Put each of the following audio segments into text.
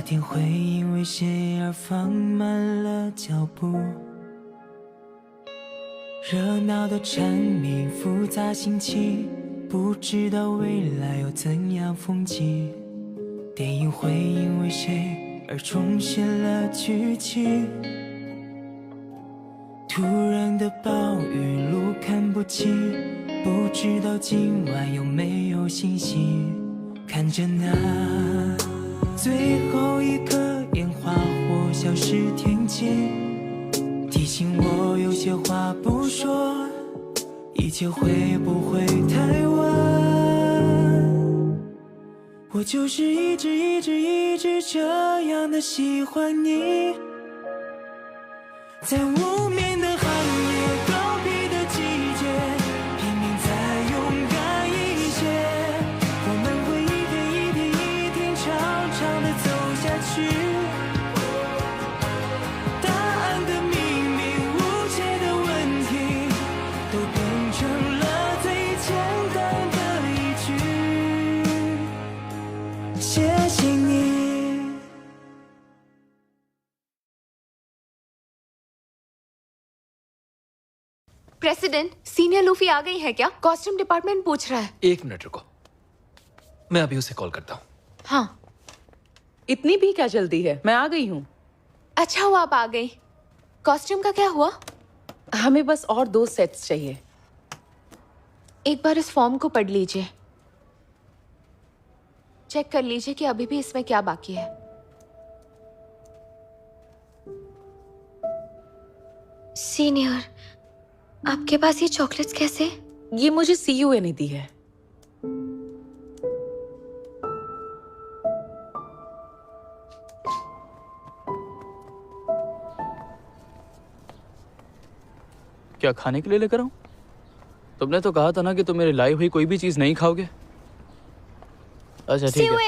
天会因为谁而放慢了脚步，热闹的蝉鸣，复杂心情，不知道未来有怎样风景。电影会因为谁而重写了剧情，突然的暴雨，路看不清，不知道今晚有没有星星。看着那最后一颗烟花或消失天际，提醒我有些话不说，一切会不会太晚？我就是一直这样的喜欢你，在无眠的寒夜，告别的季节，拼命再勇敢一些，我们会一天长长的走下去。答案的秘密，无解的问题，都变成了最简单的一句，谢谢你。प्रेसिडेंट, senior Luffy आ गई है क्या? कॉस्ट्यूम डिपार्टमेंट पूछ रहा है। 1 मिनट रुको, मैं अभी उसे कॉल करता हूँ। हाँ। इतनी भी क्या जल्दी है? मैं आ गई हूँ। अच्छा हुआ आप आ गई। कॉस्ट्यूम का क्या हुआ? हमें बस और 2 सेट्स चाहिए। एक बार इस फॉर्म को पढ़ लीजिए, चेक कर लीजिए कि अभी भी इसमें क्या बाकी है। सीनियर, आपके पास ये चॉकलेट्स कैसे? ये मुझे CUA ने दी है। क्या खाने के लिए लेकर आऊं? तुमने तो कहा था ना कि तुम मेरी लाई हुई कोई भी चीज नहीं खाओगे। अच्छा ठीक है।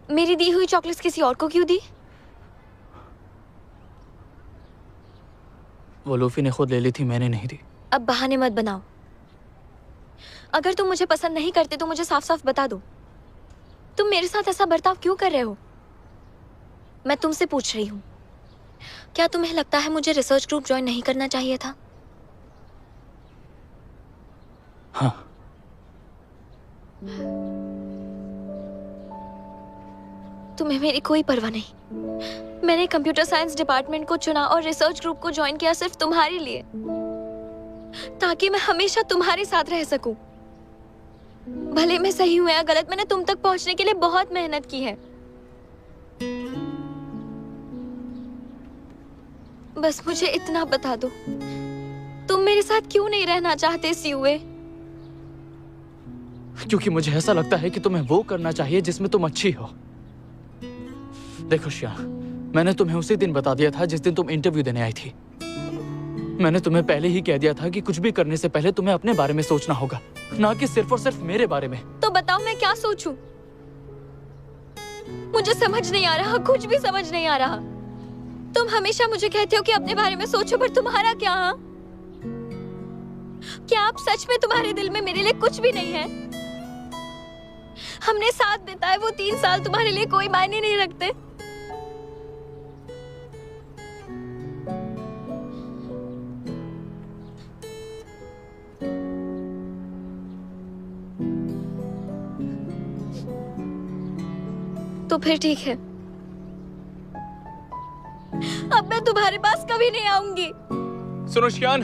मेरी दी हुई चॉकलेट्स किसी और को क्यों दी? वो लूफी ने खुद ले ली थी, मैंने नहीं दी। अब बहाने मत बनाओ। अगर तुम मुझे पसंद नहीं करते तो मुझे साफ साफ बता दो। तुम मेरे साथ ऐसा बर्ताव क्यों कर रहे हो? मैं तुमसे पूछ रही हूँ, क्या तुम्हें लगता है मुझे रिसर्च ग्रुप ज्वाइन नहीं करना चाहिए था? हाँ। तुम्हें मेरी कोई परवाह नहीं। मैंने कंप्यूटर साइंस डिपार्टमेंट को चुना और रिसर्च ग्रुप को ज्वाइन किया सिर्फ तुम्हारे लिए, ताकि मैं हमेशा तुम्हारे साथ रह सकूं। भले मैं सही हूं या गलत, मैंने तुम तक पहुंचने के लिए बहुत मेहनत की है। बस मुझे इतना बता दो, तुम मेरे साथ क्यों नहीं रहना चाहते CUA? क्योंकि मुझे ऐसा लगता है कि तुम्हें वो करना चाहिए जिसमें तुम अच्छी हो। देखो श्याम, मैंने तुम्हें उसी दिन बता दिया था जिस दिन तुम इंटरव्यू देने आई थी। मैंने तुम्हें पहले ही कह दिया था कि कुछ भी करने से पहले तुम्हें अपने बारे में सोचना होगा, ना कि सिर्फ और सिर्फ मेरे बारे में। तो बताओ मैं क्या सोचूं? मुझे समझ नहीं आ रहा, कुछ भी समझ नहीं आ रहा। तुम हमेशा मुझे कहते हो कि अपने बारे में सोचो, पर तुम्हारा क्या? हाँ, क्या आप सच में, तुम्हारे दिल में मेरे लिए कुछ भी नहीं है? हमने साथ बिताए वो 3 साल तुम्हारे लिए कोई मायने नहीं रखते? तो फिर ठीक है, अब मैं तुम्हारे पास कभी नहीं आऊंगी। सुनो श्यान,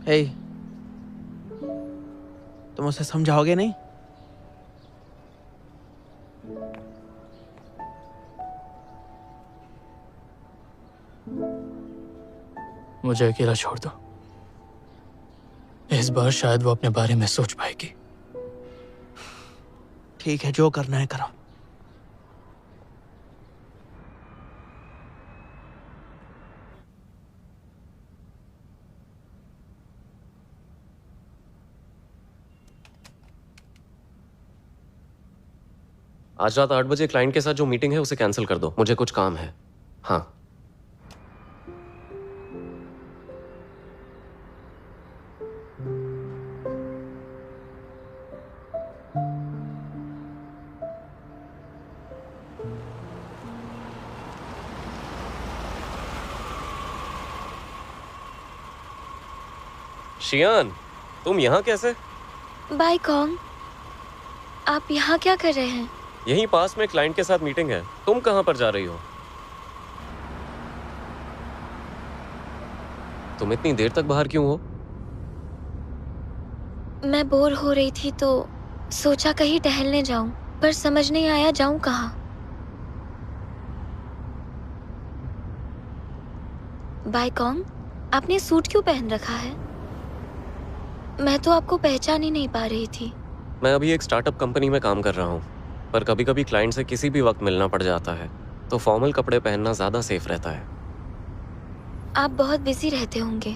हे, तुम उसे समझाओगे नहीं? मुझे अकेला छोड़ दो। इस बार शायद वो अपने बारे में सोच पाएगी। ठीक है, जो करना है करो। आज रात 8 बजे क्लाइंट के साथ जो मीटिंग है उसे कैंसिल कर दो, मुझे कुछ काम है। हाँ। शियान, तुम यहाँ कैसे? बाय कॉन्ग, आप यहाँ क्या कर रहे हैं? यहीं पास में क्लाइंट के साथ मीटिंग है। तुम कहाँ पर जा रही हो? तुम इतनी देर तक बाहर क्यों हो? मैं बोर हो रही थी तो सोचा कहीं टहलने जाऊं, पर समझ नहीं आया जाऊं कहाँ। बाय कॉन्ग, आपने सूट क्यों पहन रखा है? मैं तो आपको पहचान ही नहीं पा रही थी। मैं अभी एक स्टार्टअप कंपनी में काम कर रहा हूँ, पर कभी कभी क्लाइंट से किसी भी वक्त मिलना पड़ जाता है, तो फॉर्मल कपड़े पहनना ज़्यादा सेफ रहता है। आप बहुत बिजी रहते होंगे,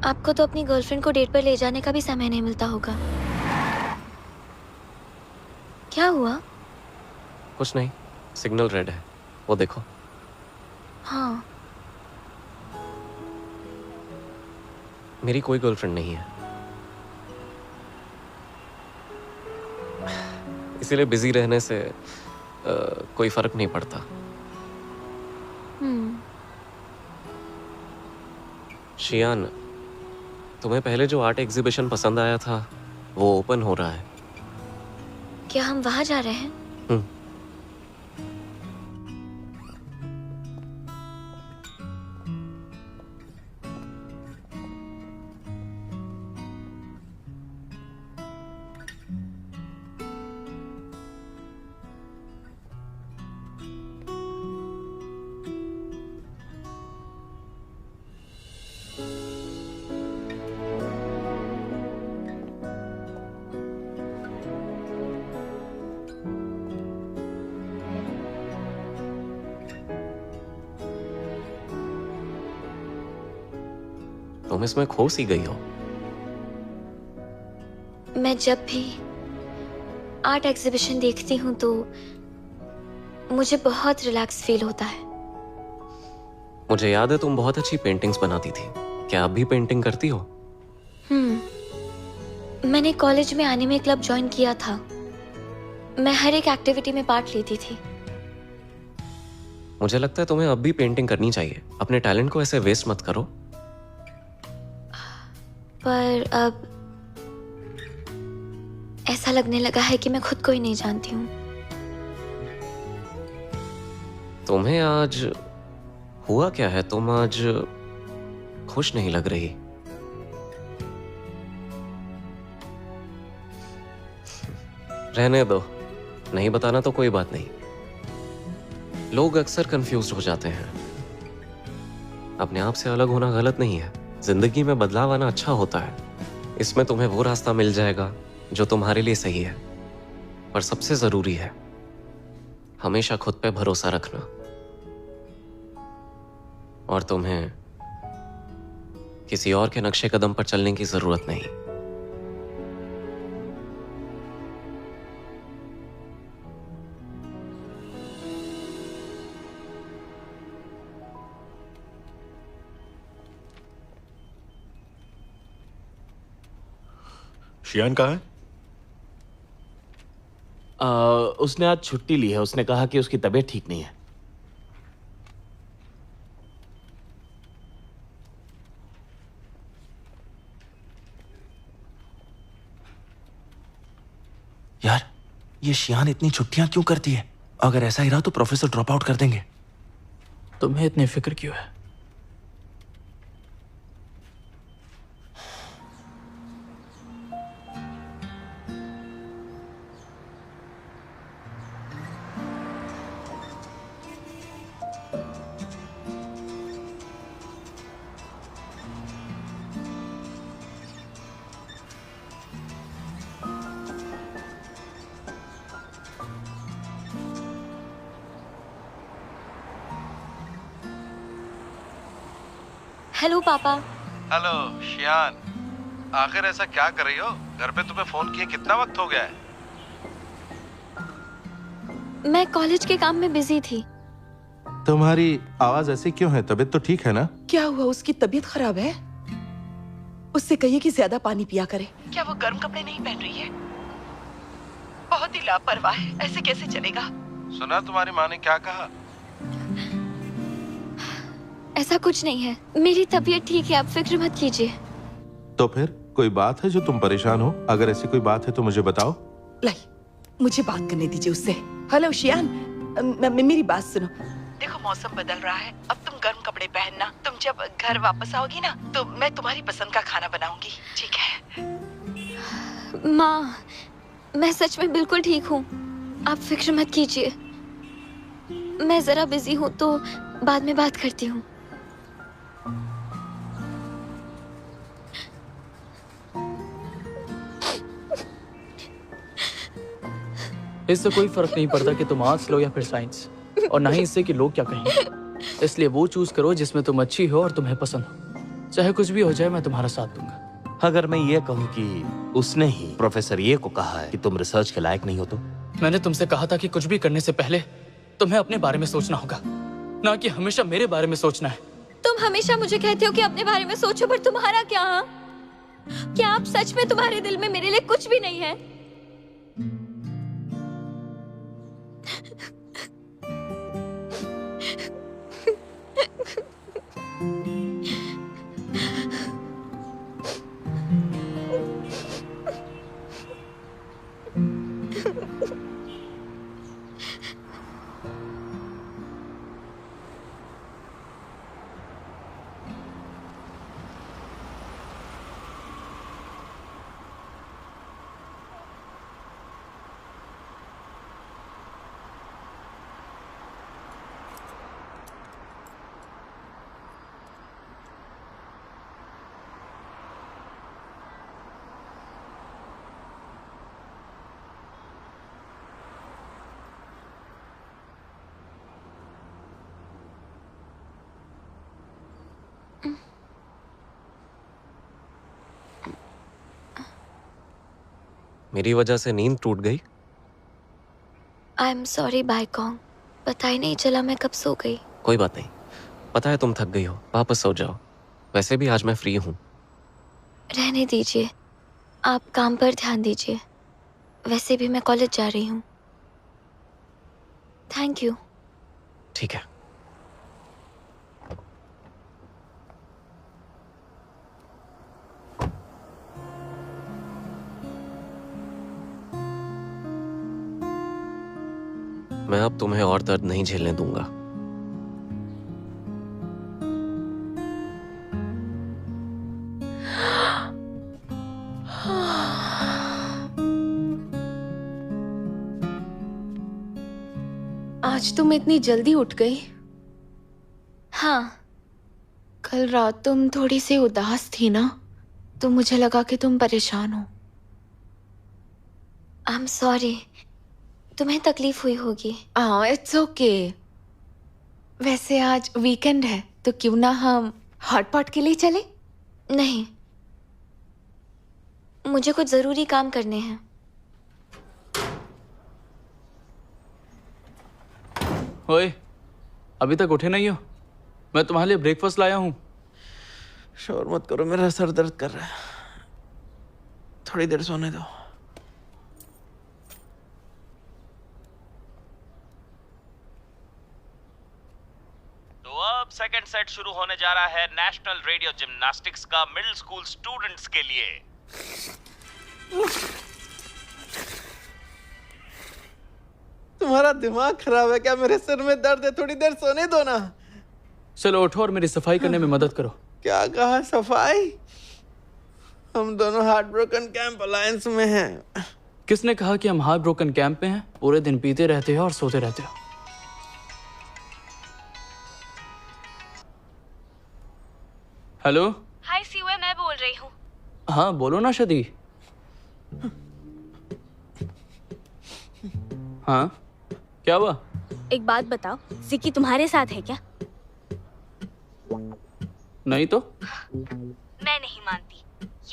आपको तो अपनी गर्लफ्रेंड को डेट पर ले जाने का भी समय नहीं मिलता होगा। क्या हुआ? कुछ नहीं, सिग्नल रेड है, वो देखो। हाँ, मेरी कोई गर्लफ्रेंड नहीं है, इसीलिए बिजी रहने से कोई फर्क नहीं पड़ता। शियान, तुम्हें पहले जो आर्ट एग्जीबिशन पसंद आया था वो ओपन हो रहा है। क्या हम वहां जा रहे हैं? तुम इसमें खो सी गई हो। मैं जब भी आर्ट एग्जीबिशन देखती हूँ तो मुझे बहुत रिलैक्स फील होता है। मुझे याद है तुम बहुत अच्छी पेंटिंग्स बनाती थी, क्या अब भी पेंटिंग करती हो? मैंने कॉलेज में एनिमे क्लब ज्वाइन किया था। मैं हर एक एक्टिविटी में पार्ट लेती थी। मुझे लगता है तुम्हें अब भी पेंटिंग करनी चाहिए, अपने टैलेंट को ऐसे वेस्ट मत करो। पर अब ऐसा लगने लगा है कि मैं खुद को ही नहीं जानती हूँ। तुम्हें आज हुआ क्या है? तुम आज खुश नहीं लग रही। रहने दो, नहीं बताना तो कोई बात नहीं। लोग अक्सर कंफ्यूज्ड हो जाते हैं। अपने आप से अलग होना गलत नहीं है, जिंदगी में बदलाव आना अच्छा होता है। इसमें तुम्हें वो रास्ता मिल जाएगा जो तुम्हारे लिए सही है, पर सबसे जरूरी है हमेशा खुद पे भरोसा रखना। और तुम्हें किसी और के नक्शे कदम पर चलने की जरूरत नहीं। शियान कहाँ है? उसने आज छुट्टी ली है। उसने कहा कि उसकी तबीयत ठीक नहीं है। यार, ये शियान इतनी छुट्टियां क्यों करती है? अगर ऐसा ही रहा तो प्रोफेसर ड्रॉप आउट कर देंगे। तुम्हें इतनी फिक्र क्यों है? हेलो पापा। हेलो शियान, आखिर ऐसा क्या कर रही हो? घर पे तुम्हें फोन किए कितना वक्त हो गया है? मैं कॉलेज के काम में बिजी थी। तुम्हारी आवाज ऐसी क्यों है? तबीयत तो ठीक है ना? क्या हुआ? उसकी तबीयत खराब है? उससे कहिए कि ज्यादा पानी पिया करे। क्या वो गर्म कपड़े नहीं पहन रही है? बहुत ही लापरवाह है, ऐसे कैसे चलेगा? सुना तुम्हारी माँ ने क्या कहा? ऐसा कुछ नहीं है, मेरी तबीयत ठीक है, आप फिक्र मत कीजिए। तो फिर कोई बात है जो तुम परेशान हो? अगर ऐसी कोई बात है तो मुझे बताओ। लाई, मुझे बात करने दीजिए उससे। हेलो शियान, मेरी बात सुनो। देखो मौसम बदल रहा है, अब तुम गर्म कपड़े पहनना। तुम जब घर वापस आओगी ना तो मैं तुम्हारी पसंद का खाना बनाऊंगी, ठीक है? माँ, मैं सच में बिल्कुल ठीक हूँ, आप फिक्र मत कीजिए। मैं जरा बिजी हूँ तो बाद में बात करती हूँ। इससे कोई फर्क नहीं पड़ता कि तुम आर्ट्स लो या फिर साइंस, और ना ही इससे कि लोग क्या कहेंगे। इसलिए वो चूज करो जिसमें तुम अच्छी हो और तुम्हें पसंद हो। चाहे कुछ भी हो जाए, मैं तुम्हारा साथ दूंगा। अगर मैं ये कहूँ कि उसने ही प्रोफेसर ये को कहा है कि तुम रिसर्च के लायक नहीं हो तो? मैंने तुमसे कहा था कि कुछ भी करने से पहले तुम्हें अपने बारे में सोचना होगा, ना कि हमेशा मेरे बारे में सोचना है। तुम हमेशा मुझे कहते हो कि अपने बारे में सोचो, पर तुम्हारा क्या? क्या आप सच में, तुम्हारे दिल में मेरे लिए कुछ भी नहीं है? मेरी वजह से नींद टूट गई? आई एम सॉरी बाइकॉन्ग, पता ही नहीं चला मैं कब सो गई। कोई बात नहीं, पता है तुम थक गई हो, वापस सो जाओ। वैसे भी आज मैं फ्री हूँ। रहने दीजिए, आप काम पर ध्यान दीजिए। वैसे भी मैं कॉलेज जा रही हूँ। Thank you. ठीक है। मैं अब तुम्हें और दर्द नहीं झेलने दूंगा। आज तुम इतनी जल्दी उठ गई? हाँ, कल रात तुम थोड़ी सी उदास थी ना, तो मुझे लगा कि तुम परेशान हो। आई एम सॉरी, तुम्हें तकलीफ हुई होगी। हाँ, इट्स ओके। वैसे आज वीकेंड है तो क्यों ना हम हॉट पॉट के लिए चले? नहीं, मुझे कुछ जरूरी काम करने हैं। ओए, अभी तक उठे नहीं हो? मैं तुम्हारे लिए ब्रेकफास्ट लाया हूँ। शोर मत करो, मेरा सर दर्द कर रहा है। थोड़ी देर सोने दो। तो अब सेकंड सेट शुरू होने जा रहा है नेशनल रेडियो जिम्नास्टिक्स का मिडिल स्कूल स्टूडेंट्स के लिए। तुम्हारा दिमाग खराब है क्या? मेरे सिर में दर्द है, थोड़ी देर सोने दो ना। चलो उठो और मेरी सफाई करने में मदद करो। क्या कहा? सफाई? हम दोनों हार्ट ब्रोकन कैंप अलायंस में हैं। किसने कहा कि हम हार्ट ब्रोकन कैंप में हैं? पूरे दिन पीते रहते हो और सोते रहते हो। हेलो। हाय सीवे, मैं बोल रही हूँ। हाँ बोलो ना शदी। हाँ क्या हुआ? एक बात बताओ, सिक्की तुम्हारे साथ है क्या? नहीं तो? मैं नहीं मानती।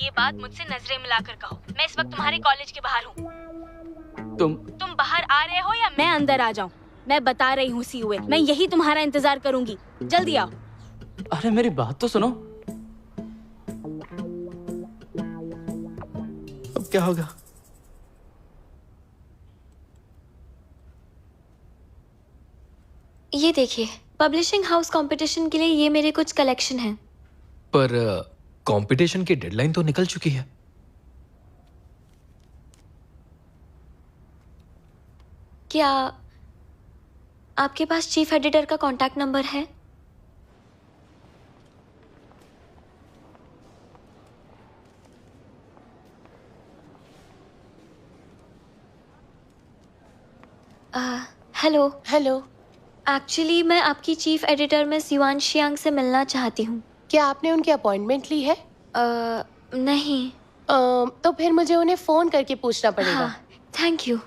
ये बात मुझसे नजरें मिलाकर कहो। मैं इस वक्त तुम्हारे कॉलेज के बाहर हूँ। तुम बाहर आ रहे हो या मैं अंदर आ जाऊं? मैं बता रही हूँ सीओए, मैं यही तुम्हारा इंतजार करूंगी। जल्दी आओ। अरे मेरी बात तो सुनो। अब क्या होगा? ये देखिए, पब्लिशिंग हाउस कंपटीशन के लिए ये मेरे कुछ कलेक्शन हैं। पर कंपटीशन की डेडलाइन तो निकल चुकी है। क्या आपके पास चीफ एडिटर का कांटेक्ट नंबर है? हेलो। हेलो। एक्चुअली मैं आपकी chief editor miss yuan Xiang से मिलना चाहती हूँ। क्या आपने उनकी अपॉइंटमेंट ली है? नहीं। तो फिर मुझे उन्हें फोन करके पूछना पड़ेगा। हाँ, थैंक यू।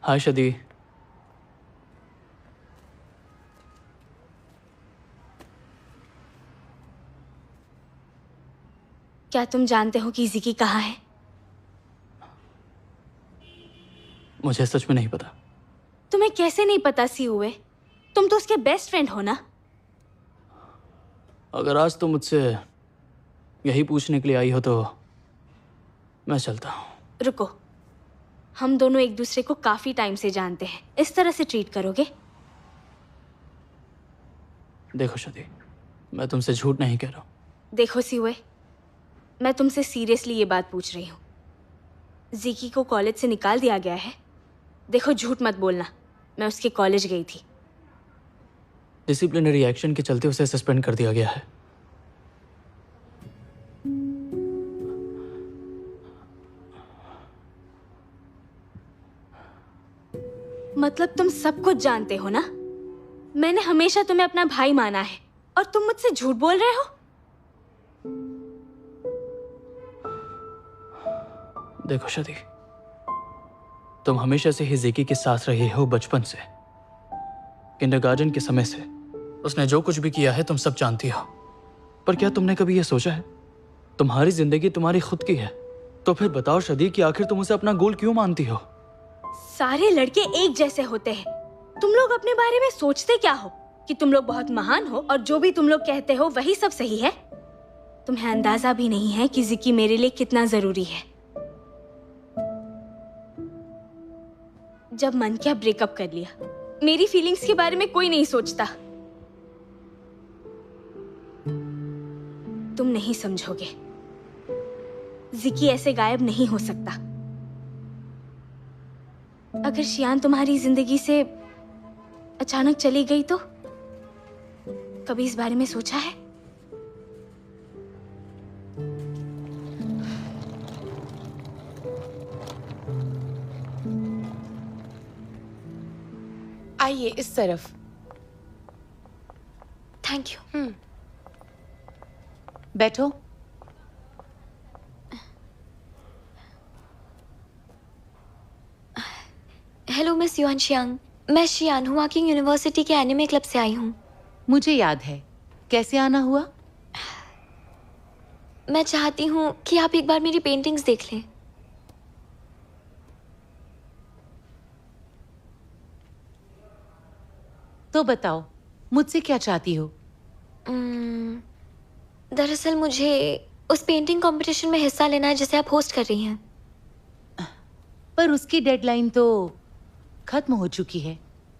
हाय शदी। क्या तुम जानते हो कि ज़िकी कहाँ है? मुझे सच में नहीं पता। तुम्हें कैसे नहीं पता सीओए? तुम तो उसके बेस्ट फ्रेंड हो ना। अगर आज तुम मुझसे यही पूछने के लिए आई हो तो मैं चलता हूँ। रुको, हम दोनों एक दूसरे को काफी टाइम से जानते हैं। इस तरह से ट्रीट करोगे? देखो शदी, मैं तुमसे झूठ नहीं कह रहा हूँ। देखो सीओए, मैं तुमसे सीरियसली ये बात पूछ रही हूँ। ज़िकी को कॉलेज से निकाल दिया गया है। देखो, झूठ मत बोलना, मैं उसके कॉलेज गई थी। डिसिप्लिनरी एक्शन के चलते उसे सस्पेंड कर दिया गया है। मतलब तुम सब कुछ जानते हो ना? मैंने हमेशा तुम्हें अपना भाई माना है और तुम मुझसे झूठ बोल रहे हो? देखो शदी, तुम हमेशा से ही ज़िकी के साथ रही हो, बचपन से, किंडरगार्टन के समय से। उसने जो कुछ भी किया है तुम सब जानती हो। पर क्या तुमने कभी यह सोचा है, तुम्हारी जिंदगी तुम्हारी खुद की है। तो फिर बताओ शदी कि आखिर तुम उसे अपना गोल क्यों मानती हो? सारे लड़के एक जैसे होते हैं। तुम लोग अपने बारे में सोचते क्या हो? कि तुम लोग बहुत महान हो और जो भी तुम लोग कहते हो वही सब सही है। तुम्हें अंदाजा भी नहीं है कि ज़िकी मेरे लिए कितना जरूरी है। जब मन किया ब्रेकअप कर लिया। मेरी फीलिंग्स के बारे में कोई नहीं सोचता। तुम नहीं समझोगे। ज़िकी ऐसे गायब नहीं हो सकता। अगर शियान तुम्हारी जिंदगी से अचानक चली गई तो? कभी इस बारे में सोचा है? आइए इस तरफ। Thank you. बैठो। हेलो मिस युआन शियांग, मैं शियान हूँ, वॉकिंग यूनिवर्सिटी के एनिमे क्लब से आई हूँ। मुझे याद है। कैसे आना हुआ? मैं चाहती हूँ कि आप एक बार मेरी पेंटिंग्स देख लें। तो बताओ, मुझसे क्या चाहती हो? दरअसल मुझे उस पेंटिंग कंपटीशन में हिस्सा लेना है जिसे आप होस्ट कर रही हैं। पर उसकी डेडलाइन तो खत्म हो चुकी है।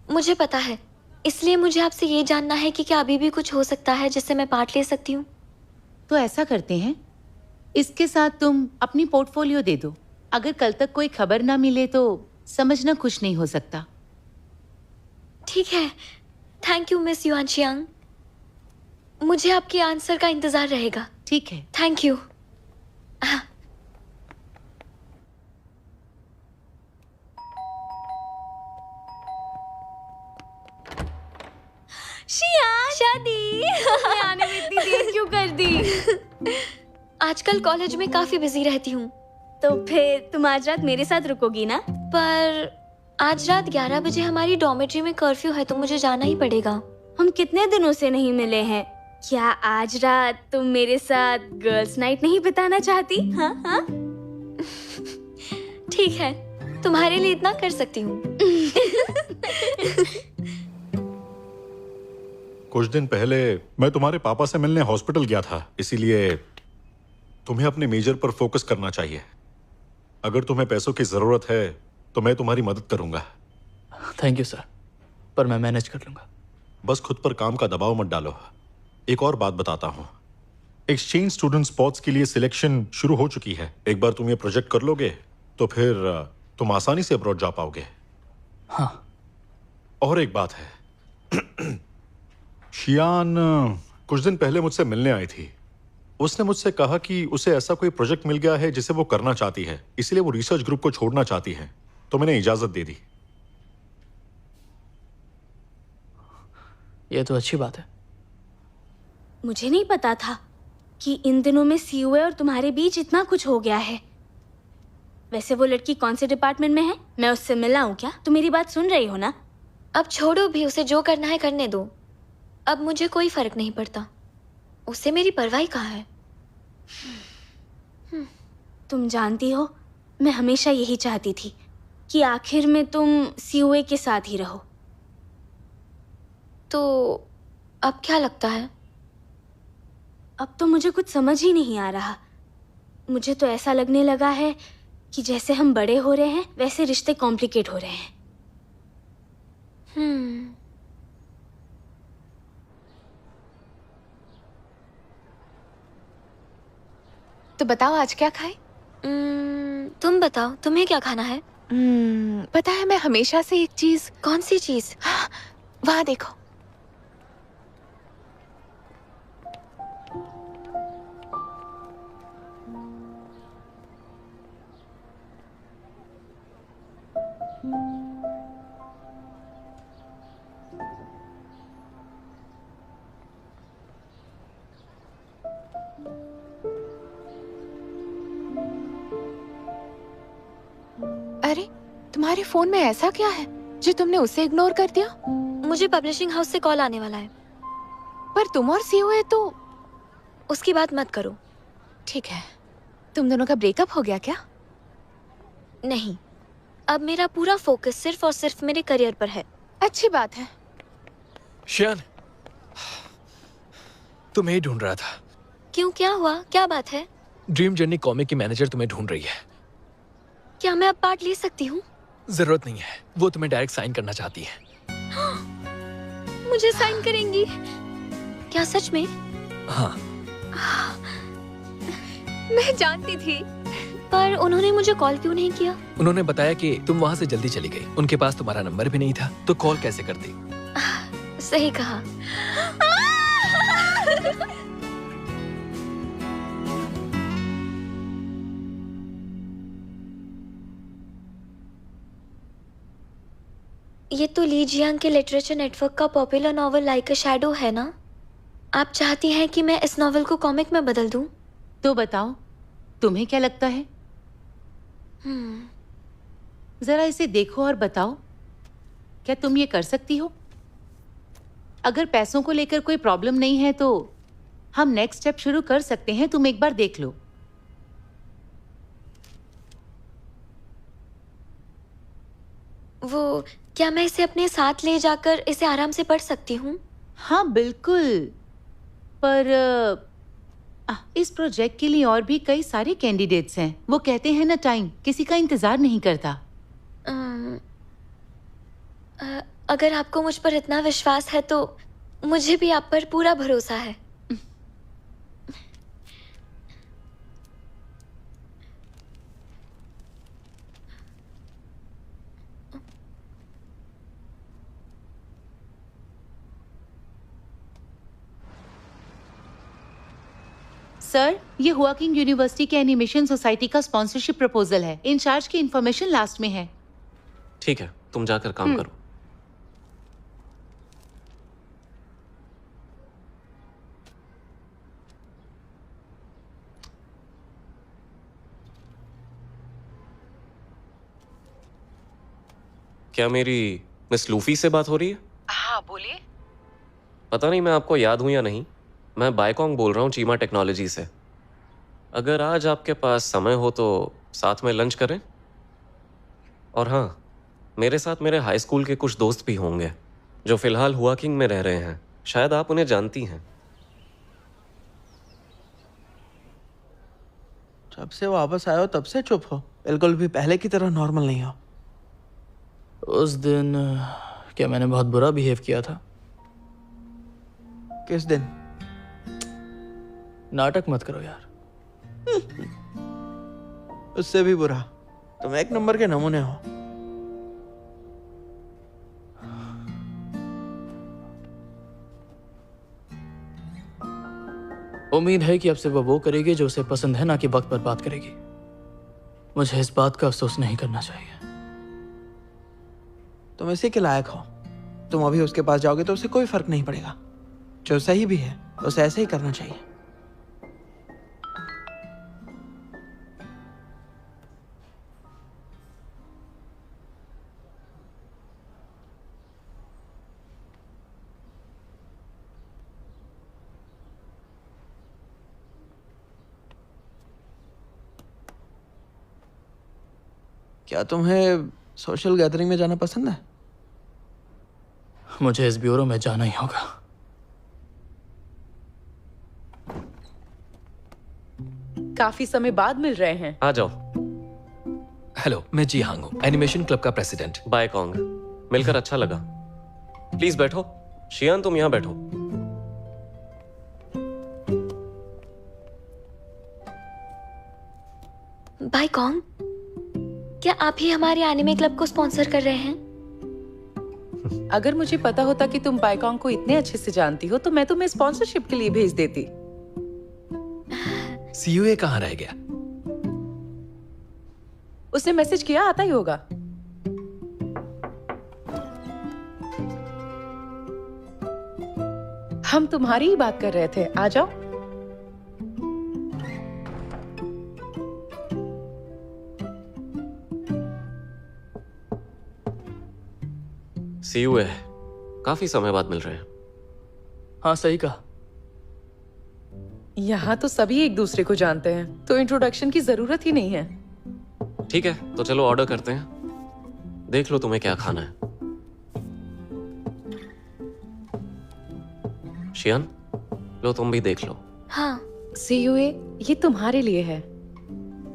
मुझे पता है, इसलिए मुझे आपसे ये जानना है कि क्या अभी भी कुछ हो सकता है जिससे मैं पार्ट ले सकती हूँ? तो ऐसा करते हैं, इसके साथ तुम अपनी पोर्टफोलियो दे दो। अगर कल तक कोई खबर ना मिले तो समझना कुछ नहीं हो सकता। ठीक है। Thank you miss yuan Xiang. मुझे आपके आंसर का इंतजार रहेगा। ठीक है। Thank you. शियान, शादी आने में इतनी देर क्यों कर दी? आजकल कॉलेज में काफी बिजी रहती हूँ। तो फिर तुम आज रात मेरे साथ रुकोगी ना? पर आज रात 11 बजे हमारी डॉर्मेट्री में कर्फ्यू है, तो मुझे जाना ही पड़ेगा। हम कितने दिनों से नहीं मिले हैं। क्या आज रात तुम मेरे साथ गर्ल्स नाइट नहीं बिताना चाहती? हाँ हाँ। ठीक है, तुम्हारे लिए इतना कर सकती हूँ। कुछ दिन पहले मैं तुम्हारे पापा से मिलने हॉस्पिटल गया था, इसीलिए तुम्हें अपने मेजर पर फोकस करना चाहिए। अगर तुम्हें पैसों की जरूरत है तो मैं तुम्हारी मदद करूंगा। थैंक यू सर, पर मैं मैनेज कर लूंगा। बस खुद पर काम का दबाव मत डालो। एक और बात बताता हूँ, एक्सचेंज स्टूडेंट स्पॉट्स के लिए सिलेक्शन शुरू हो चुकी है। एक बार तुम ये प्रोजेक्ट कर लोगे तो फिर तुम आसानी से अब्रॉड जा पाओगे। हाँ। और एक बात है, शियान कुछ दिन पहले मुझसे मिलने आई थी। उसने मुझसे कहा कि उसे ऐसा कोई प्रोजेक्ट मिल गया है जिसे वो करना चाहती है, इसलिए वो रिसर्च ग्रुप को छोड़ना चाहती है। तो मैंने इजाजत दे दी। ये तो अच्छी बात है। मुझे नहीं पता था कि इन दिनों में सीओए और तुम्हारे बीच इतना कुछ हो गया है। वैसे वो लड़की कौन से डिपार्टमेंट में है? मैं उससे मिला हूँ क्या? तुम मेरी बात सुन रही हो ना? अब छोड़ो भी, उसे जो करना है करने दो। अब मुझे कोई फर्क नहीं पड़ता, उससे मेरी परवाह कहाँ है। तुम जानती हो, मैं हमेशा यही चाहती थी कि आखिर में तुम सीओए के साथ ही रहो। तो अब क्या लगता है? अब तो मुझे कुछ समझ ही नहीं आ रहा। मुझे तो ऐसा लगने लगा है कि जैसे हम बड़े हो रहे हैं वैसे रिश्ते कॉम्प्लिकेट हो रहे हैं। तो बताओ आज क्या खाए? तुम बताओ, तुम्हें क्या खाना है? पता है, मैं हमेशा से एक चीज। कौन सी चीज? वहां देखो। अरे, तुम्हारे फोन में ऐसा क्या है जो तुमने उसे इग्नोर कर दिया? मुझे पब्लिशिंग हाउस से कॉल आने वाला है। पर तुम और सीओए तो। उसकी बात मत करो। ठीक है, तुम दोनों का ब्रेकअप हो गया क्या? नहीं, अब मेरा पूरा फोकस सिर्फ और सिर्फ मेरे करियर पर है। अच्छी बात है। शियान, तुम्हें ही ढूंढ रहा था। क्यों, क्या हुआ? क्या बात है? ड्रीम जर्नी कॉमिक की मैनेजर तुम्हें ढूंढ रही है। क्या मैं अब पार्ट ले सकती हूँ? जरूरत नहीं है, वो तुम्हें डायरेक्ट साइन करना चाहती है। मुझे साइन करेंगी? क्या सच में? हाँ। मैं जानती थी, पर उन्होंने मुझे कॉल क्यों नहीं किया? उन्होंने बताया कि तुम वहां से जल्दी चली गई। उनके पास तुम्हारा नंबर भी नहीं था, तो कॉल कैसे करती? सही कहा। ये तो ली जियांग के लिटरेचर नेटवर्क का popular novel like a shadow है ना? आप चाहती हैं कि मैं इस नॉवल को कॉमिक में बदल दूं? तो बताओ, तुम्हें क्या लगता है? जरा इसे देखो और बताओ, क्या तुम ये कर सकती हो? अगर पैसों को लेकर कोई प्रॉब्लम नहीं है तो हम नेक्स्ट स्टेप शुरू कर सकते हैं। तुम एक बार देख लो। वो, क्या मैं इसे अपने साथ ले जाकर इसे आराम से पढ़ सकती हूँ? हाँ बिल्कुल, पर इस प्रोजेक्ट के लिए और भी कई सारे कैंडिडेट्स हैं। वो कहते हैं ना, टाइम किसी का इंतजार नहीं करता। अगर आपको मुझ पर इतना विश्वास है तो मुझे भी आप पर पूरा भरोसा है। सर, ये हुआकिंग यूनिवर्सिटी के एनिमेशन सोसाइटी का स्पॉन्सरशिप प्रपोजल है। इंचार्ज की इंफॉर्मेशन लास्ट में है। ठीक है, तुम जाकर काम करो। क्या मेरी मिस लूफी से बात हो रही है? हाँ बोलिए। पता नहीं मैं आपको याद हूं या नहीं, मैं बायकॉन्ग बोल रहा हूँ चीमा टेक्नोलॉजी से। अगर आज आपके पास समय हो तो साथ में लंच करें। और हाँ, मेरे साथ मेरे हाई स्कूल के कुछ दोस्त भी होंगे जो फिलहाल हुआ किंग में रह रहे हैं। शायद आप उन्हें जानती हैं। जब से वापस आए हो तब से चुप हो, बिल्कुल भी पहले की तरह नॉर्मल नहीं हो। उस दिन क्या मैंने बहुत बुरा बिहेव किया था? किस दिन? नाटक मत करो यार। उससे भी बुरा। तुम एक नंबर के नमूने हो। उम्मीद है कि अब से वो करेगी जो उसे पसंद है, ना कि वक्त पर बात करेगी। मुझे इस बात का अफसोस नहीं करना चाहिए। तुम इसी के लायक हो। तुम अभी उसके पास जाओगे तो उसे कोई फर्क नहीं पड़ेगा। जो सही भी है उसे ऐसे ही करना चाहिए। क्या तुम्हें सोशल गैदरिंग में जाना पसंद है? मुझे इस ब्यूरो में जाना ही होगा। काफी समय बाद मिल रहे हैं। आ जाओ। हेलो, मैं जी हांग हूँ, एनिमेशन क्लब का प्रेसिडेंट। बायकॉन्ग, मिलकर अच्छा लगा। प्लीज बैठो। शियान तुम यहां बैठो। बायकॉन्ग, क्या आप ही हमारे एनिमे क्लब को स्पॉन्सर कर रहे हैं? अगर मुझे पता होता कि तुम बायकॉन्ग को इतने अच्छे से जानती हो तो मैं तुम्हें स्पॉन्सरशिप के लिए भेज देती। सीयूए कहाँ रह गया? उसने मैसेज किया, आता ही होगा। हम तुम्हारी ही बात कर रहे थे, आ जाओ। सीयूए काफी समय बाद मिल रहे हैं। हाँ सही कहा। यहाँ तो सभी एक दूसरे को जानते हैं, तो इंट्रोडक्शन की जरूरत ही नहीं है। ठीक है, तो चलो ऑर्डर करते हैं। देख लो तुम्हें क्या खाना है। शियान, लो तुम भी देख लो। हाँ। सीयूए, ये तुम्हारे लिए है।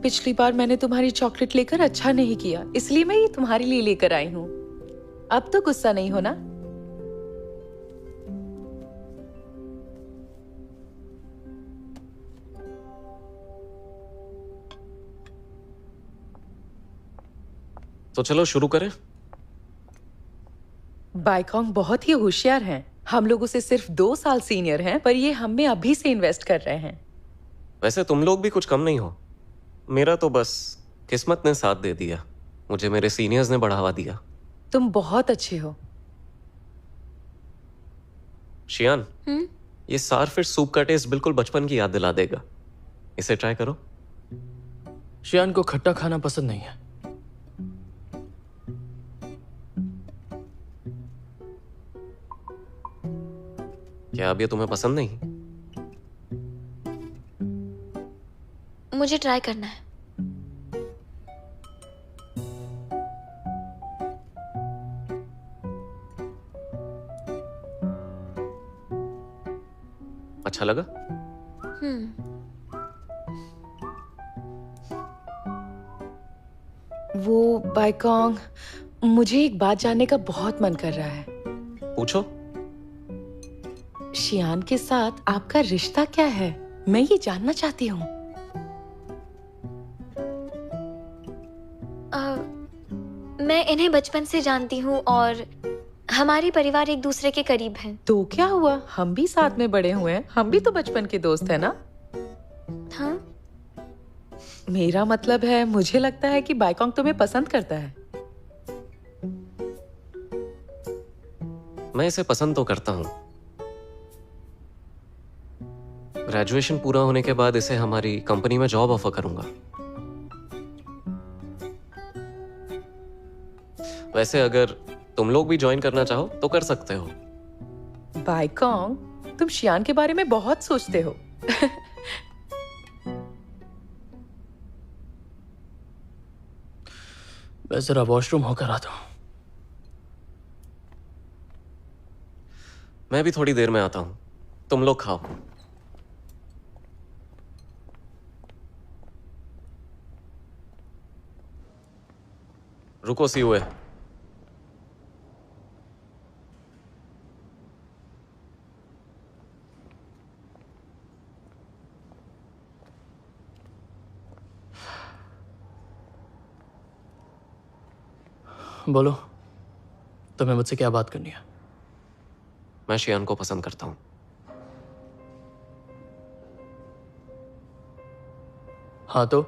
पिछली बार मैंने तुम्हारी चॉकलेट लेकर अच्छा नहीं किया, इसलिए मैं ये तुम्हारे लिए लेकर आई हूँ। अब तो गुस्सा नहीं होना। तो चलो शुरू करें। बायकॉन्ग बहुत ही होशियार हैं। हम लोग उसे सिर्फ 2 साल सीनियर हैं, पर ये हम में अभी से इन्वेस्ट कर रहे हैं। वैसे तुम लोग भी कुछ कम नहीं हो। मेरा तो बस किस्मत ने साथ दे दिया। मुझे मेरे सीनियर्स ने बढ़ावा दिया। तुम बहुत अच्छे हो। शियान, ये सारफिश सूप का टेस्ट बिल्कुल बचपन की याद दिला देगा। इसे ट्राई करो। शियान को खट्टा खाना पसंद नहीं है। क्या अब ये तुम्हें पसंद नहीं? मुझे ट्राई करना है। अच्छा लगा? वो बायकॉन्ग, मुझे एक बात जानने का बहुत मन कर रहा है। पूछो। शियान के साथ आपका रिश्ता क्या है? मैं ये जानना चाहती हूँ। मैं इन्हें बचपन से जानती हूँ और हमारे परिवार एक दूसरे के करीब हैं। तो क्या हुआ, हम भी साथ में बड़े हुए हैं, हम भी तो बचपन के दोस्त हैं ना? हाँ। मेरा मतलब है, मुझे लगता है कि बायकॉन्ग तुम्हें पसंद करता है। मैं इसे पसंद तो करता हूँ। ग्रेजुएशन पूरा होने के बाद इसे हमारी कंपनी में जॉब ऑफर करूंगा। वैसे अगर तुम लोग भी ज्वाइन करना चाहो तो कर सकते हो। बाइकोंग, तुम शियान के बारे में बहुत सोचते हो। मैं जरा वॉशरूम होकर आता हूँ। मैं भी थोड़ी देर में आता हूँ, तुम लोग खाओ। रुको सी हुए। बोलो, तुम्हें मुझसे क्या बात करनी है? मैं शियान को पसंद करता हूं। हाँ तो?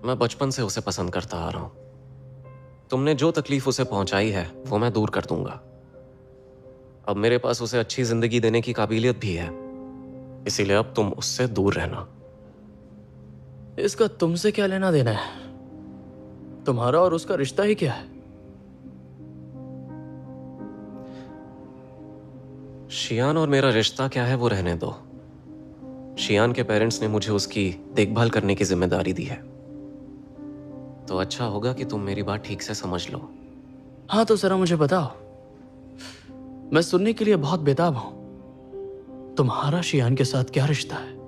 मैं बचपन से उसे पसंद करता आ रहा हूं। तुमने जो तकलीफ उसे पहुंचाई है वो मैं दूर कर दूंगा। अब मेरे पास उसे अच्छी जिंदगी देने की काबिलियत भी है, इसीलिए अब तुम उससे दूर रहना। इसका तुमसे क्या लेना देना है? तुम्हारा और उसका रिश्ता ही क्या है? शियान और मेरा रिश्ता क्या है वो रहने दो। शियान के पेरेंट्स ने मुझे उसकी देखभाल करने की जिम्मेदारी दी है, तो अच्छा होगा कि तुम मेरी बात ठीक से समझ लो। हाँ तो जरा मुझे बताओ, मैं सुनने के लिए बहुत बेताब हूं। तुम्हारा शियान के साथ क्या रिश्ता है?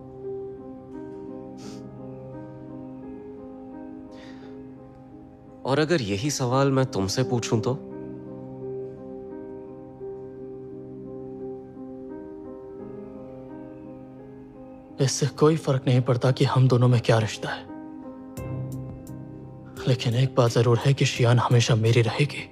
और अगर यही सवाल मैं तुमसे पूछूं तो? इससे कोई फर्क नहीं पड़ता कि हम दोनों में क्या रिश्ता है, लेकिन एक बात जरूर है कि शियान हमेशा मेरी रहेगी।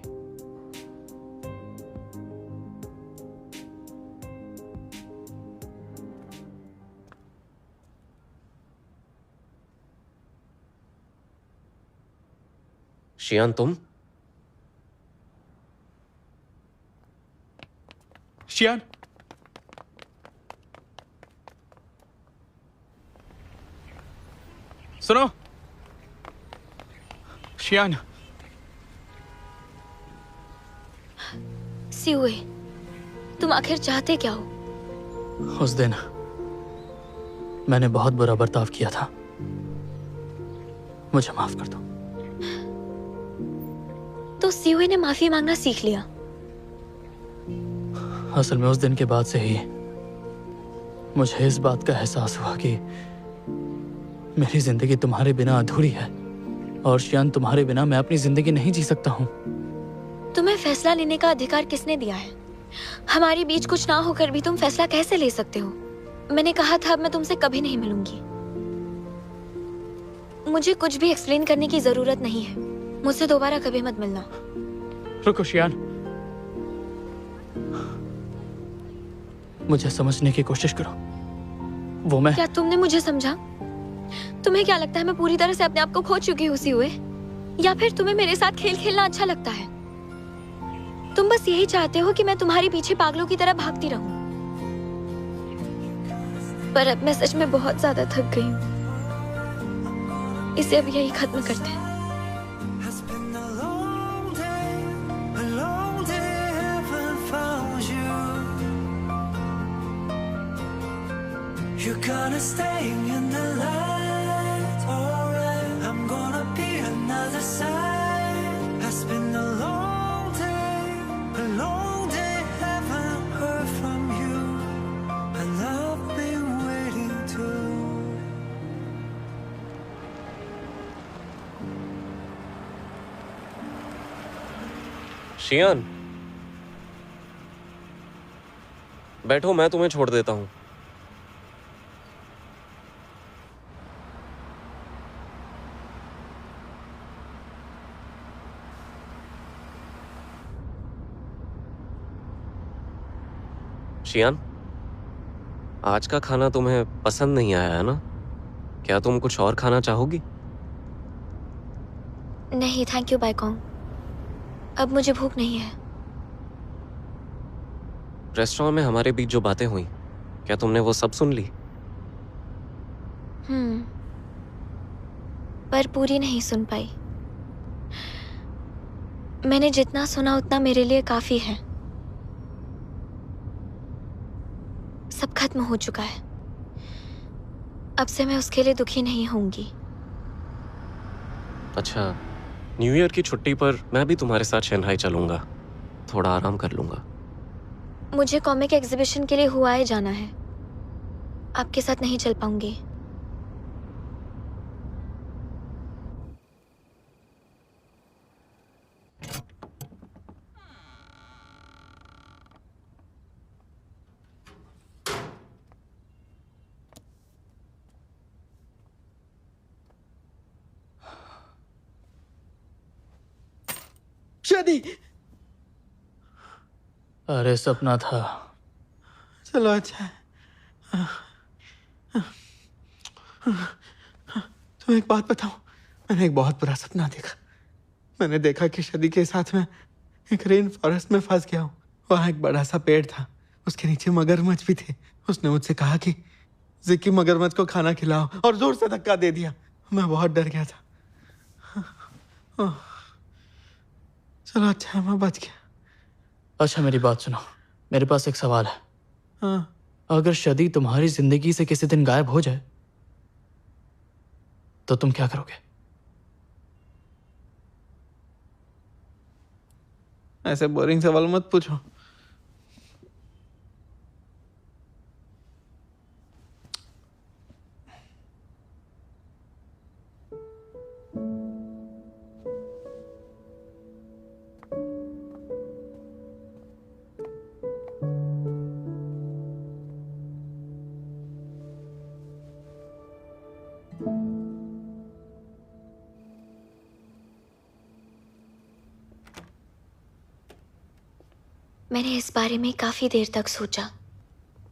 शियान तुम? शियान, सुनो। शियान, सियुए, तुम आखिर चाहते क्या हो? उस दिन मैंने बहुत बुरा बर्ताव किया था, मुझे माफ कर दो। तो सियुए ने माफी मांगना सीख लिया। असल में उस दिन के बाद से ही मुझे इस बात का एहसास हुआ कि मेरी जिंदगी तुम्हारे बिना अधूरी है, और शियान तुम्हारे बिना मैं अपनी जिंदगी नहीं जी सकता हूँ। तुम्हें फैसला लेने का अधिकार किसने दिया है? हमारे बीच कुछ ना होकर भी तुम फैसला कैसे ले सकते हो? मैंने कहा था अब मैं तुमसे कभी नहीं मिलूंगी। मुझे कुछ भी एक्सप्लेन करने की जरूरत नहीं है। मुझसे दोबारा कभी मत मिलना। रुको शियान, मुझे समझने की कोशिश करो। वो मैं क्या तुमने मुझे समझा? तुम्हें क्या लगता है मैं पूरी तरह से अपने आप को खो चुकी हूँ सियुए? या फिर तुम्हें मेरे साथ खेल खेलना अच्छा लगता है? तुम बस यही चाहते हो कि मैं तुम्हारे पीछे पागलों की तरह भागती रहूं। पर अब मैं सच में बहुत ज्यादा थक गई हूँ। इसे अब यही खत्म करते हैं। You're gonna stay in the light, alright. I'm gonna be another side. It's been a long day, haven't heard from you, and I've been waiting too. शियान, बैठो, मैं तुम्हें छोड़ देता हूँ। शियान, आज का खाना तुम्हें पसंद नहीं आया है ना? क्या तुम कुछ और खाना चाहोगी? नहीं थैंक यू बाइकोंग, अब मुझे भूख नहीं है। रेस्टोरेंट में हमारे बीच जो बातें हुई, क्या तुमने वो सब सुन ली? पर पूरी नहीं सुन पाई। मैंने जितना सुना उतना मेरे लिए काफी है। सब खत्म हो चुका है। अब से मैं उसके लिए दुखी नहीं होंगी। अच्छा, न्यू ईयर की छुट्टी पर मैं भी तुम्हारे साथ शंघाई चलूंगा, थोड़ा आराम कर लूंगा। मुझे कॉमिक एग्जीबिशन के लिए हुआए जाना है, आपके साथ नहीं चल पाऊंगी। शादी। अरे सपना था। चलो अच्छा है। तुम्हें एक बात बताऊं, मैंने एक बहुत बुरा सपना देखा। मैंने देखा कि शादी के साथ में एक रेन फॉरेस्ट में फंस गया हूँ। वहां एक बड़ा सा पेड़ था, उसके नीचे मगरमच्छ भी थे। उसने मुझसे कहा कि जिक्की मगरमच्छ को खाना खिलाओ, और जोर से धक्का दे दिया। मैं बहुत डर गया था। चलो अच्छा है, मैं बच गया। अच्छा मेरी बात सुनो, मेरे पास एक सवाल है। हाँ। अगर शदी तुम्हारी जिंदगी से किसी दिन गायब हो जाए तो तुम क्या करोगे? ऐसे बोरिंग सवाल मत पूछो। मैंने इस बारे में काफी देर तक सोचा।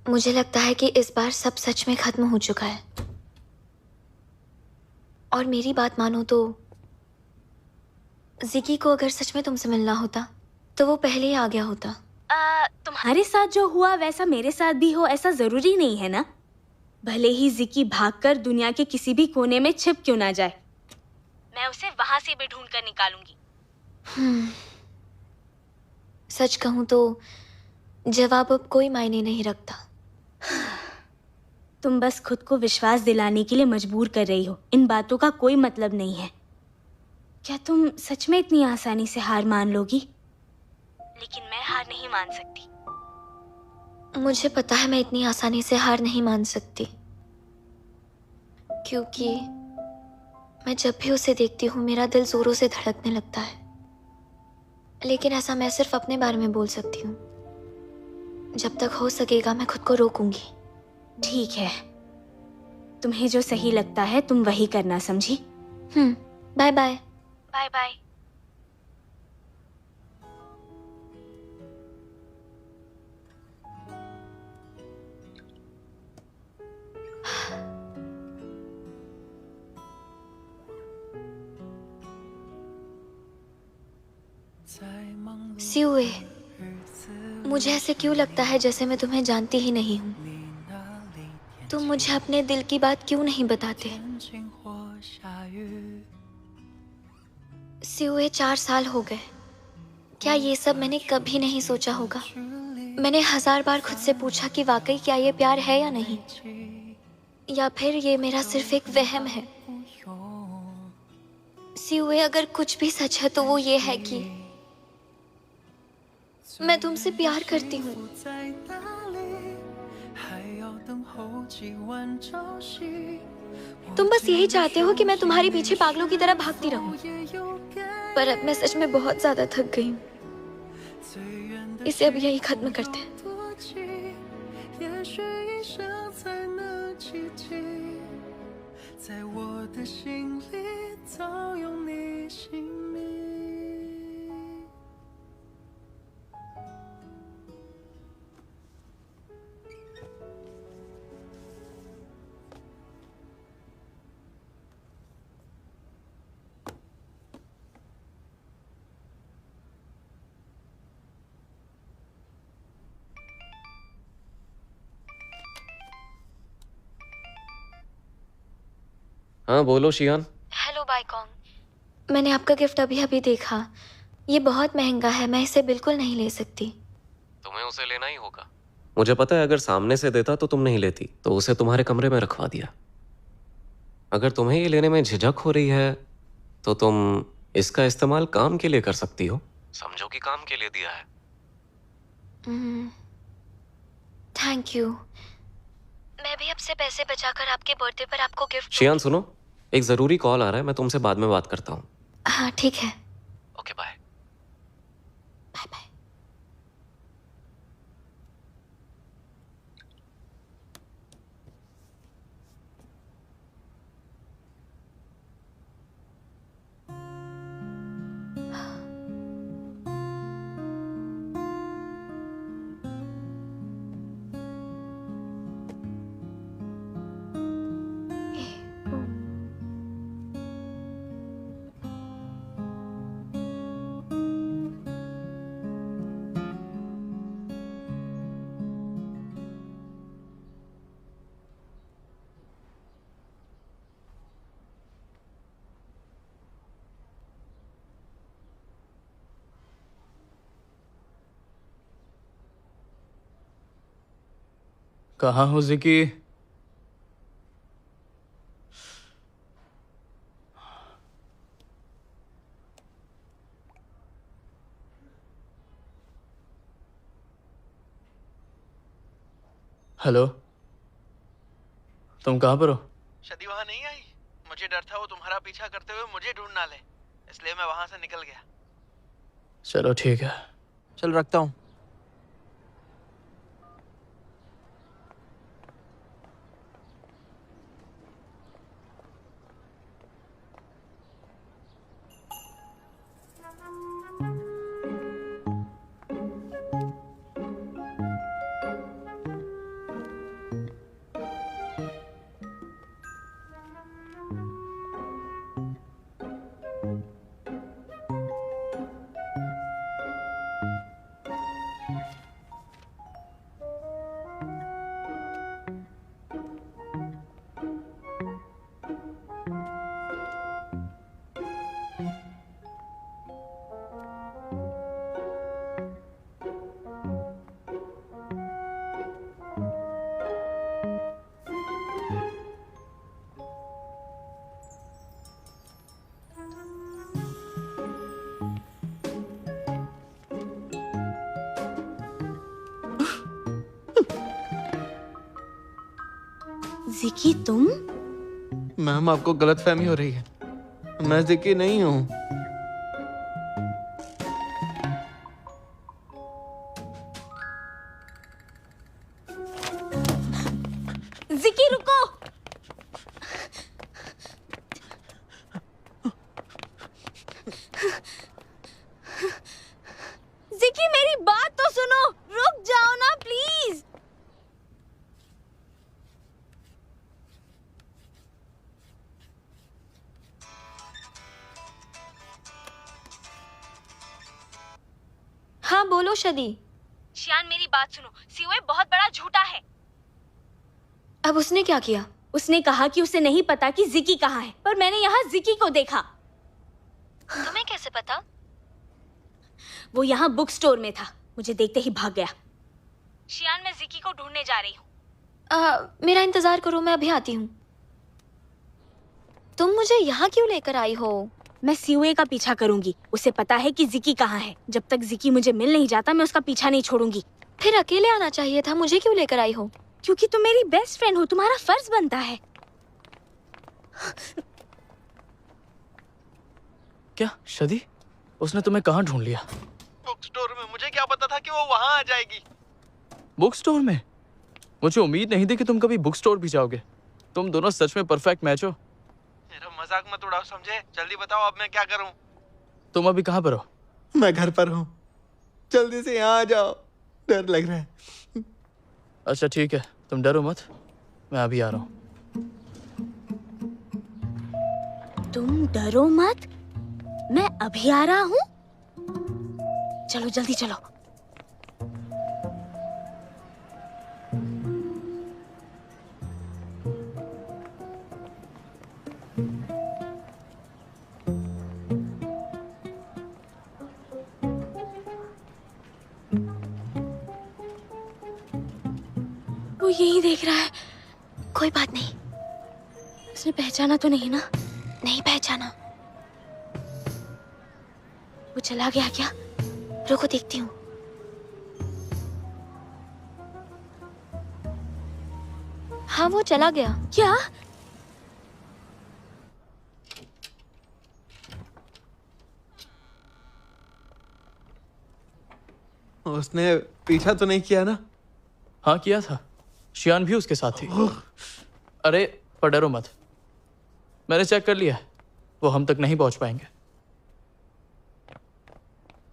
मुझे लगता है कि इस बार सब सच में खत्म हो चुका है। और मेरी बात मानो तो जिकी को अगर सच में तुमसे मिलना होता तो वो पहले ही आ गया होता। तुम्हारे साथ जो हुआ वैसा मेरे साथ भी हो ऐसा जरूरी नहीं है ना। भले ही जिकी भागकर दुनिया के किसी भी कोने में छिप क्यों ना जाए, मैं उसे वहां से भी ढूंढ कर निकालूंगी। सच कहूं तो जवाब अब कोई मायने नहीं रखता। तुम बस खुद को विश्वास दिलाने के लिए मजबूर कर रही हो। इन बातों का कोई मतलब नहीं है। क्या तुम सच में इतनी आसानी से हार मान लोगी? लेकिन मैं हार नहीं मान सकती। मुझे पता है मैं इतनी आसानी से हार नहीं मान सकती, क्योंकि मैं जब भी उसे देखती हूँ मेरा दिल जोरों से धड़कने लगता है। लेकिन ऐसा मैं सिर्फ अपने बारे में बोल सकती हूँ। जब तक हो सकेगा मैं खुद को रोकूंगी। ठीक है, तुम्हें जो सही लगता है तुम वही करना, समझी? Bye bye. Bye bye. See you, मुझे ऐसे क्यों लगता है जैसे मैं तुम्हें जानती ही नहीं हूँ। तुम मुझे अपने दिल की बात क्यों नहीं बताते? सियुए, 4 साल हो गए। क्या ये सब मैंने कभी नहीं सोचा होगा? मैंने 1000 बार खुद से पूछा कि वाकई क्या ये प्यार है या नहीं, या फिर ये मेरा सिर्फ एक वहम है। सियुए, अगर कुछ भी सच है तो वो ये है कि मैं तुमसे प्यार करती हूँ। तुम बस यही चाहते हो कि मैं तुम्हारे पीछे पागलों की तरह भागती रहूं। पर अब मैं सच में बहुत ज्यादा थक गई हूँ। इसे अब यही खत्म करते हैं। हाँ बोलो शियान। हेलो बाइकॉन्ग, मैंने आपका गिफ्ट अभी अभी देखा। ये बहुत महंगा है, मैं इसे बिल्कुल नहीं ले सकती। तुम्हें उसे लेना ही होगा। मुझे पता है अगर सामने से देता तो तुम नहीं लेती, तो उसे तुम्हारे कमरे में रखवा दिया। अगर तुम्हें ये लेने में झिझक हो रही है तो तुम इसका इस्तेमाल काम के लिए कर सकती हो। समझो कि काम के लिए दिया है। Thank you. मैं भी आपसे पैसे बचाकर आपके बर्थडे पर आपको गिफ्ट। शियान सुनो, एक जरूरी कॉल आ रहा है, मैं तुमसे बाद में बात करता हूँ। हाँ ठीक है। Okay bye. Bye bye. कहाँ हो जिकी? हेलो, तुम कहाँ पर हो? शदी वहाँ नहीं आई। मुझे डर था वो तुम्हारा पीछा करते हुए मुझे ढूंढ ना ले, इसलिए मैं वहां से निकल गया। चलो ठीक है। चल रखता हूँ। जिकी तुम? मैम आपको गलतफहमी हो रही है, मैं जिकी नहीं हूँ। जिकी रुको। जिकी मेरी बात तो सुनो, रुक जाओ ना प्लीज। हाँ बोलो शदी। शियान मेरी बात सुनो, सीओए बहुत बड़ा झूठा है। अब उसने क्या किया? उसने कहा कि उसे नहीं पता कि जिकी कहाँ है, पर मैंने यहाँ जिकी को देखा। तुम्हें कैसे पता? वो यहाँ बुक स्टोर में था, मुझे देखते ही भाग गया। शियान मैं जिकी को ढूंढने जा रही हूँ। मेरा इंतजार करो, मैं अभी आती हूँ। तुम मुझे यहाँ क्यों लेकर आई हो? मैं सीओए का पीछा करूंगी, उसे पता है कि जिकी कहाँ है। जब तक जिकी मुझे मिल नहीं जाता मैं उसका पीछा नहीं छोड़ूंगी। फिर अकेले आना चाहिए था, मुझे क्यों लेकर आई हो? क्योंकि तुम मेरी बेस्ट फ्रेंड हो, तुम्हारा फर्ज बनता है। क्या शदी? उसने तुम्हें कहाँ ढूंढ लिया? बुक स्टोर में। मुझे क्या पता था कि वो वहां आ जाएगी। बुक स्टोर में? मुझे उम्मीद नहीं थी कि तुम कभी बुक स्टोर भी जाओगे। तुम दोनों सच में परफेक्ट मैच हो। मेरा मजाक मत उड़ाओ, समझे? जल्दी बताओ अब मैं क्या करूं? तुम अभी कहाँ पर हो? मैं घर पर हूँ, जल्दी से यहाँ आ जाओ, डर लग रहा है। अच्छा ठीक है, तुम डरो मत, मैं अभी आ रहा हूँ। तुम डरो मत, मैं अभी आ रहा हूँ। चलो जल्दी चलो। वो यही देख रहा है। कोई बात नहीं। उसने पहचाना तो नहीं ना? नहीं पहचाना। वो चला गया क्या? रुको देखती हूँ। हाँ वो चला गया। क्या? उसने पीछा तो नहीं किया ना? हाँ किया था। शियान भी उसके साथ थी। अरे पर डरो मत, मैंने चेक कर लिया है, वो हम तक नहीं पहुंच पाएंगे।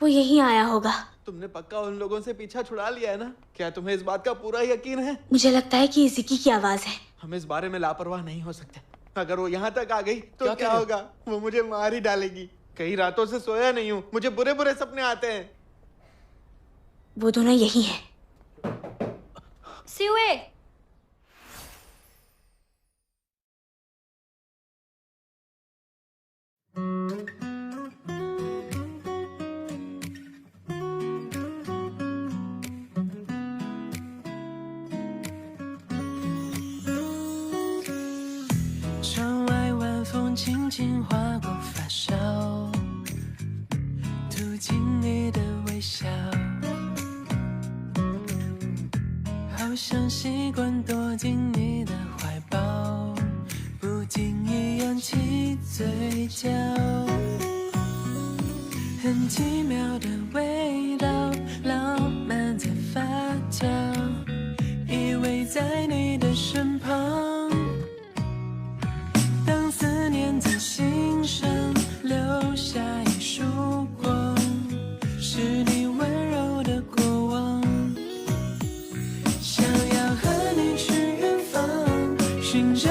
वो यहीं आया होगा। तुमने पक्का उन लोगों से पीछा छुड़ा लिया है ना? क्या तुम्हें इस बात का पूरा यकीन है? मुझे लगता है कि ये जिकी की आवाज है। हम इस बारे में लापरवाह नहीं हो सकते। अगर वो यहाँ तक आ गई तो क्या होगा? वो मुझे मार ही डालेगी। कई रातों से सोया नहीं हूँ, मुझे बुरे बुरे सपने आते हैं। वो दोनों यही हैं। सिवे।窗外晚风轻轻划过发梢，吐进你的微笑，好像习惯躲进你的怀抱，不经意扬起嘴角，很奇妙的味道，浪漫在发酵，依偎在你的身旁。当思念在心上留下一束光，是你温柔的过往。想要和你去远方，寻找